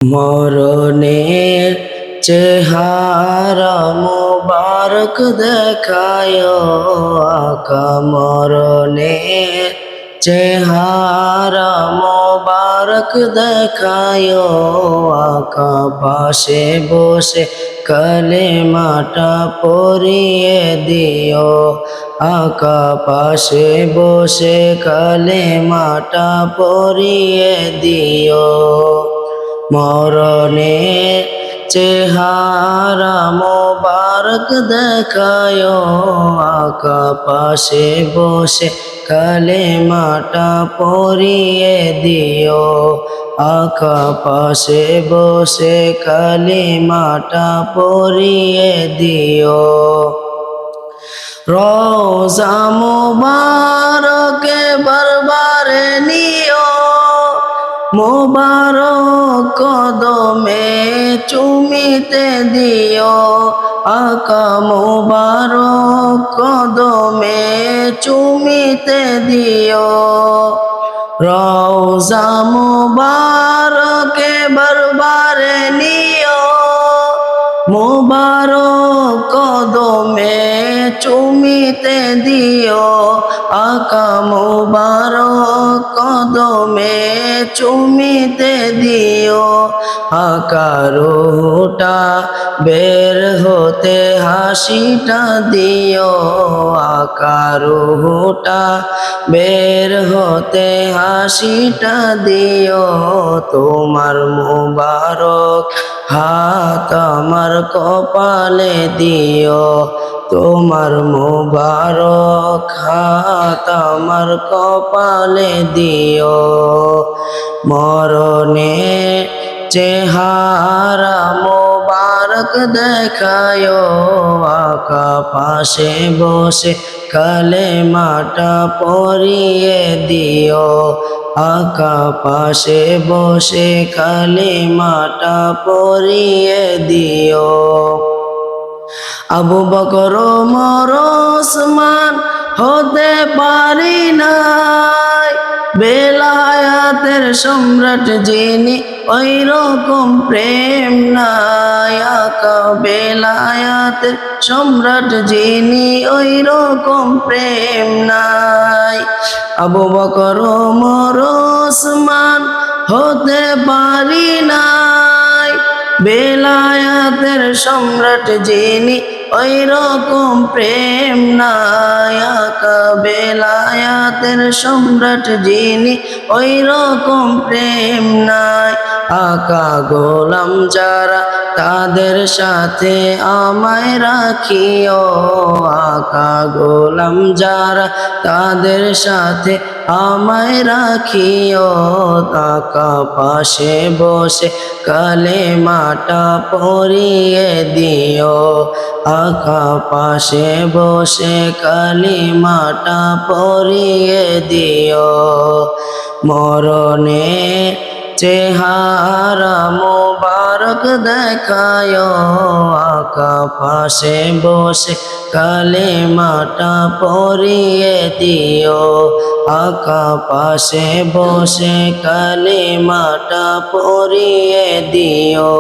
মরণের চেহারা মুবারক দেখায় আকা মরণের চেহারা মুবারক দেখায় আকা পাশে বসে কালেমাটা পড়িয়ে দিও আকা পাশে বসে কালেমাটা পড়িয়ে দিও মরণের চেহারা মোবারক দেখায় আকা পাশে বসে কালেমাটা পড়িয়ে দিও আকা পাশে বসে কালেমাটা পড়িয়ে দিও রওজা মুবারকে বারবারে নিও মুবারক কদমে চুমিতে দিও আকা মুবারক কদমে চুমিতে দিও রওজা মুবারকে বারবারে নিও মুবারক কদমে চুমিতে দিও আকা মুবারক কদমে চুমিতে দিও আকা রুহটা বের হতে হাসিটা দিও আকা রুহটা বের হতে হাসিটা দিও তোমার মুবারক হাত আমার কপালে দিও তোমার মুবারক হাত আমার কপালে দিও মরণে চেহারা মুবারক দেখায় আকা পাশে বসে কালেমাটা পড়িয়ে দিও আকা পাশে বসে কালেমাটা পড়িয়ে দিও আবু বকর ওমর ওসমান হতে পারি নাই বেলায়াতের সম্রাট যিনি ওই রকম প্রেম নাই আকা বেলায়াতের সম্রাট যিনি ওই রকম প্রেম নাই আবু বকর ওমর ওসমান হতে পারি নাই বেলায়াতের সম্রাট যিনি ওই রকম প্রেম নাই আকা বেলায়াতের সম্রাট যিনি ওই রকম প্রেম নাই আকা গোলাম যারা তাদের সাথে আমায় রাখিও আকা গোলাম যারা তাদের সাথে আমায় রাখিও আকা পাশে বসে কালেমাটা পড়িয়ে দিও আকা পাশে বসে কালেমাটা পড়িয়ে দিও মরণে চেহারা মুবারক দেখায় আকা পাশে বসে কালেমাটা পড়িয়ে দিও আকা পাশে বসে কালেমাটা পড়িয়ে দিও।